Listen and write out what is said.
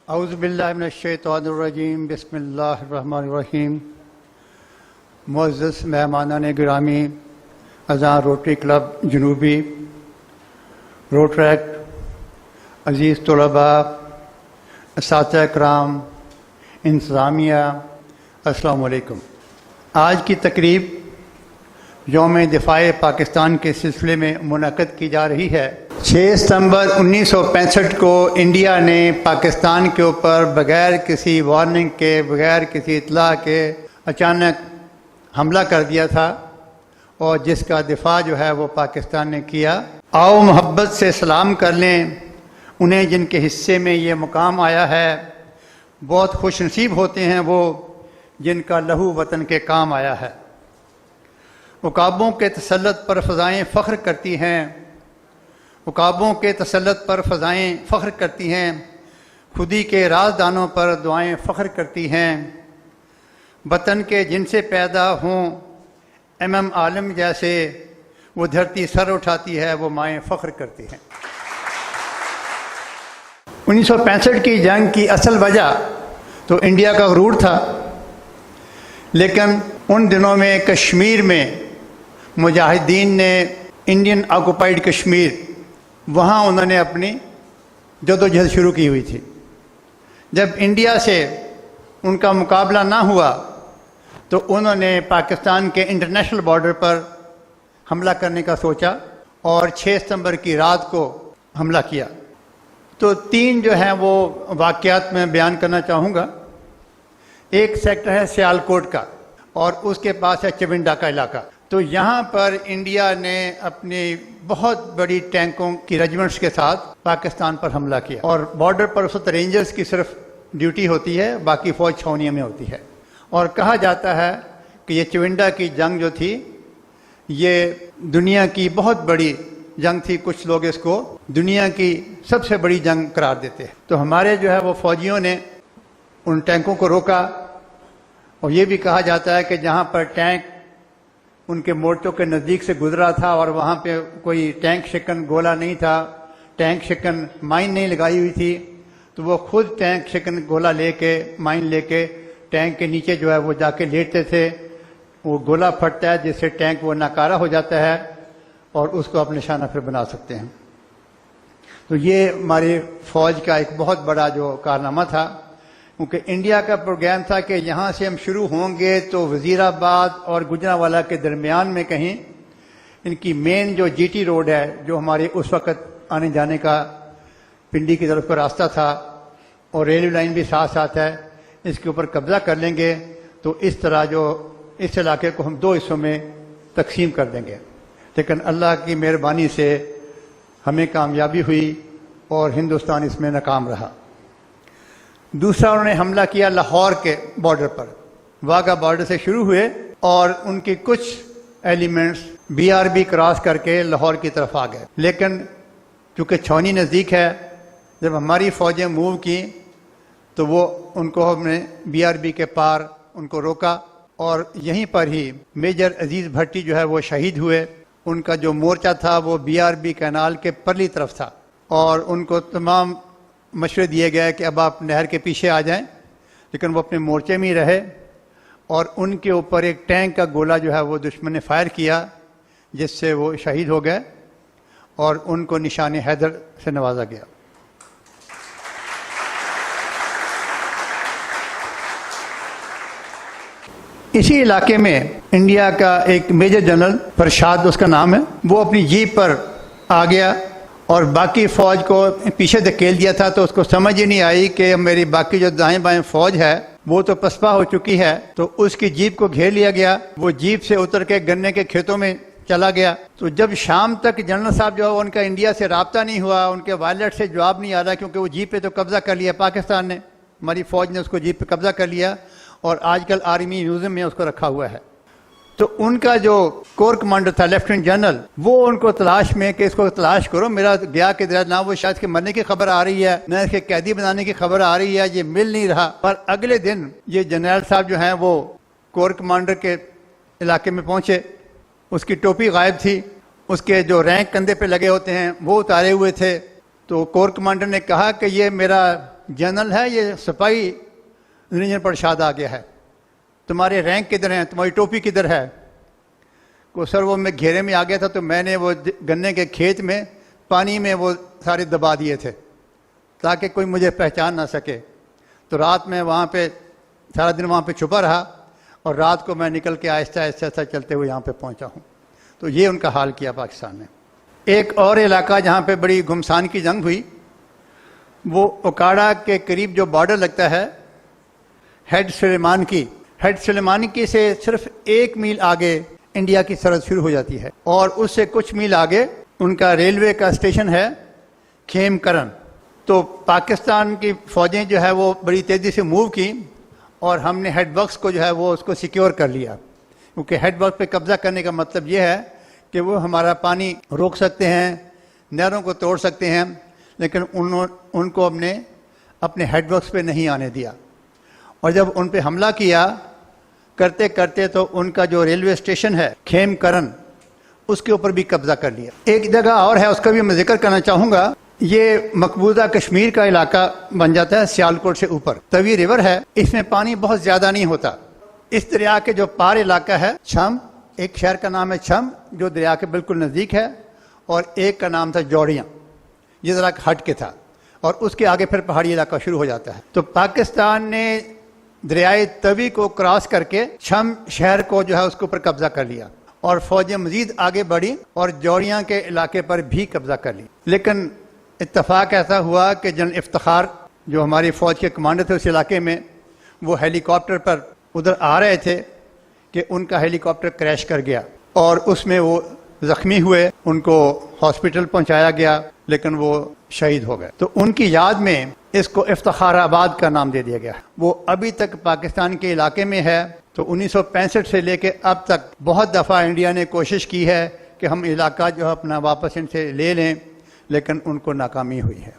اعوذ باللہ من الشیطان الرجیم بسم اللہ الرحمن الرحیم۔ معزز مہمانان گرامی، اذان روٹری کلب جنوبی، روٹریکٹ، عزیز طلباء، اساتذہ کرام، انتظامیہ، السلام علیکم۔ آج کی تقریب یوم دفاع پاکستان کے سلسلے میں منعقد کی جا رہی ہے۔ 6 ستمبر 1965 کو انڈیا نے پاکستان کے اوپر بغیر کسی وارننگ کے، بغیر کسی اطلاع کے اچانک حملہ کر دیا تھا، اور جس کا دفاع جو ہے وہ پاکستان نے کیا۔ آؤ محبت سے سلام کر لیں انہیں جن کے حصے میں یہ مقام آیا ہے۔ بہت خوش نصیب ہوتے ہیں وہ جن کا لہو وطن کے کام آیا ہے۔ عقابوں کے تسلط پر فضائیں فخر کرتی ہیں، عقابوں کے تسلط پر فضائیں فخر کرتی ہیں، خودی کے رازدانوں پر دعائیں فخر کرتی ہیں۔ وطن کے جن سے پیدا ہوں عالم جیسے، وہ دھرتی سر اٹھاتی ہے، وہ مائیں فخر کرتی ہیں۔ 1965 کی جنگ کی اصل وجہ تو انڈیا کا غرور تھا، لیکن ان دنوں میں کشمیر میں مجاہدین نے انڈین آکوپائڈ کشمیر، وہاں انہوں نے اپنی جدوجہد شروع کی ہوئی تھی۔ جب انڈیا سے ان کا مقابلہ نہ ہوا تو انہوں نے پاکستان کے انٹرنیشنل بارڈر پر حملہ کرنے کا سوچا اور 6 ستمبر کی رات کو حملہ کیا۔ تو 3 جو ہیں وہ واقعات میں بیان کرنا چاہوں گا۔ ایک سیکٹر ہے سیالکوٹ کا، اور اس کے پاس ہے چونڈا کا علاقہ۔ تو یہاں پر انڈیا نے اپنی بہت بڑی ٹینکوں کی ریجمنٹس کے ساتھ پاکستان پر حملہ کیا، اور بارڈر پر اس وقت رینجرز کی صرف ڈیوٹی ہوتی ہے، باقی فوج چھاؤنیوں میں ہوتی ہے۔ اور کہا جاتا ہے کہ یہ چونڈا کی جنگ جو تھی یہ دنیا کی بہت بڑی جنگ تھی۔ کچھ لوگ اس کو دنیا کی سب سے بڑی جنگ قرار دیتے ہیں۔ تو ہمارے جو ہے وہ فوجیوں نے ان ٹینکوں کو روکا، اور یہ بھی کہا جاتا ہے کہ جہاں پر ٹینک ان کے مورچوں کے نزدیک سے گزرا تھا اور وہاں پہ کوئی ٹینک شکن گولہ نہیں تھا، ٹینک شکن مائن نہیں لگائی ہوئی تھی، تو وہ خود ٹینک شکن گولہ لے کے، مائن لے کے ٹینک کے نیچے جو ہے وہ جا کے لیٹتے تھے۔ وہ گولہ پھٹتا ہے جس سے ٹینک وہ ناکارہ ہو جاتا ہے، اور اس کو آپ نشانہ پھر بنا سکتے ہیں۔ تو یہ ہماری فوج کا ایک بہت بڑا جو کارنامہ تھا، کیونکہ انڈیا کا پروگرام تھا کہ یہاں سے ہم شروع ہوں گے تو وزیر آباد اور گجرانوالہ کے درمیان میں کہیں ان کی مین جو جی ٹی روڈ ہے، جو ہمارے اس وقت آنے جانے کا پنڈی کی طرف کا راستہ تھا، اور ریلوے لائن بھی ساتھ ساتھ ہے، اس کے اوپر قبضہ کر لیں گے تو اس طرح جو اس علاقے کو ہم 2 حصوں میں تقسیم کر دیں گے۔ لیکن اللہ کی مہربانی سے ہمیں کامیابی ہوئی اور ہندوستان اس میں ناکام رہا۔ دوسرا انہوں نے حملہ کیا لاہور کے بارڈر پر، واگا بارڈر سے شروع ہوئے، اور ان کی کچھ ایلیمنٹس BRB کراس کر کے لاہور کی طرف آ گئے۔ لیکن چونکہ چھاونی نزدیک ہے، جب ہماری فوجیں موو کی تو وہ ان کو ہم نے BRB کے پار ان کو روکا، اور یہیں پر ہی میجر عزیز بھٹی جو ہے وہ شہید ہوئے۔ ان کا جو مورچہ تھا وہ BRB کینال کے پرلی طرف تھا، اور ان کو تمام مشورے دیے گئے کہ اب آپ نہر کے پیچھے آ جائیں، لیکن وہ اپنے مورچے میں ہی رہے، اور ان کے اوپر ایک ٹینک کا گولہ جو ہے وہ دشمن نے فائر کیا، جس سے وہ شہید ہو گئے، اور ان کو نشان حیدر سے نوازا گیا۔ اسی علاقے میں انڈیا کا ایک میجر جنرل پرشاد اس کا نام ہے، وہ اپنی جیپ پر آ گیا اور باقی فوج کو پیچھے دھکیل دیا تھا، تو اس کو سمجھ ہی نہیں آئی کہ میری باقی جو دائیں بائیں فوج ہے وہ تو پسپا ہو چکی ہے، تو اس کی جیپ کو گھیر لیا گیا۔ وہ جیپ سے اتر کے گنے کے کھیتوں میں چلا گیا۔ تو جب شام تک جنرل صاحب جو ہے ان کا انڈیا سے رابطہ نہیں ہوا، ان کے وائلٹ سے جواب نہیں آ رہا، کیونکہ وہ جیپ پہ تو قبضہ کر لیا پاکستان نے، ہماری فوج نے اس کو جیپ پہ قبضہ کر لیا، اور آج کل آرمی میوزیم میں اس کو رکھا ہوا ہے۔ تو ان کا جو کور کمانڈر تھا لیفٹیننٹ جنرل، وہ ان کو تلاش میں کہ اس کو تلاش کرو، میرا گیا کہ نہ وہ شاید کے مرنے کی خبر آ رہی ہے، نہ اس کے قیدی بنانے کی خبر آ رہی ہے، یہ مل نہیں رہا۔ پر اگلے دن یہ جنرل صاحب جو ہیں وہ کور کمانڈر کے علاقے میں پہنچے، اس کی ٹوپی غائب تھی، اس کے جو رینک کندھے پہ لگے ہوتے ہیں وہ اتارے ہوئے تھے۔ تو کور کمانڈر نے کہا کہ یہ میرا جنرل ہے، یہ سپاہی نرنجن پرساد آ گیا ہے، تمہارے رینک کدھر ہیں، تمہاری ٹوپی کدھر ہے؟ کو سر وہ میں گھیرے میں آ گیا تھا تو میں نے وہ گنے کے کھیت میں پانی میں وہ سارے دبا دیے تھے تاکہ کوئی مجھے پہچان نہ سکے. تو رات میں وہاں پہ سارا دن وہاں پہ چھپا رہا اور رات کو میں نکل کے آہستہ آہستہ چلتے ہوئے یہاں پہ پہنچا ہوں. تو یہ ان کا حال کیا پاکستان نے. ایک اور علاقہ جہاں پہ بڑی گھمسان کی جنگ ہوئی وہ اوکاڑا کے قریب جو بارڈر لگتا ہے ہیڈ سلیمان کی سے صرف 1 میل آگے انڈیا کی سرحد شروع ہو جاتی ہے اور اس سے کچھ میل آگے ان کا ریلوے کا اسٹیشن ہے کھیم کرن. تو پاکستان کی فوجیں جو ہے وہ بڑی تیزی سے موو کی اور ہم نے ہیڈ ورکس کو جو ہے وہ اس کو سیکیور کر لیا، کیونکہ ہیڈ ورک پہ قبضہ کرنے کا مطلب یہ ہے کہ وہ ہمارا پانی روک سکتے ہیں، نہروں کو توڑ سکتے ہیں، لیکن ان کو ہم نے اپنے ہیڈ ورکس پہ نہیں آنے دیا. اور جب ان پہ حملہ کیا کرتے کرتے تو ان کا جو ریلوے اسٹیشن ہے کھیم کرن اس کے اوپر بھی قبضہ کر لیا. ایک جگہ اور ہے اس کا بھی میں ذکر کرنا چاہوں گا. یہ مقبوضہ کشمیر کا علاقہ بن جاتا ہے سیالکوٹ سے اوپر. توی ریور ہے، اس میں پانی بہت زیادہ نہیں ہوتا. اس دریا کے جو پار علاقہ ہے چھم، ایک شہر کا نام ہے چھم جو دریا کے بالکل نزدیک ہے، اور ایک کا نام تھا جوڑیاں، یہ ذرا ہٹ کے تھا، اور اس کے آگے پھر پہاڑی علاقہ شروع ہو جاتا ہے. تو پاکستان نے دریائے توی کو کراس کر کے چھم شہر کو جو ہے اس کے اوپر قبضہ کر لیا اور فوجیں مزید آگے بڑھی اور جوڑیاں کے علاقے پر بھی قبضہ کر لی. لیکن اتفاق ایسا ہوا کہ جنرل افتخار جو ہماری فوج کے کمانڈر تھے اس علاقے میں، وہ ہیلی کاپٹر پر ادھر آ رہے تھے کہ ان کا ہیلی کاپٹر کریش کر گیا اور اس میں وہ زخمی ہوئے. ان کو ہاسپٹل پہنچایا گیا لیکن وہ شہید ہو گئے. تو ان کی یاد میں اس کو افتخار آباد کا نام دے دیا گیا. وہ ابھی تک پاکستان کے علاقے میں ہے. تو 1965 سے لے کے اب تک بہت دفعہ انڈیا نے کوشش کی ہے کہ ہم علاقہ جو ہے اپنا واپس ان سے لے لیں، لیکن ان کو ناکامی ہوئی ہے.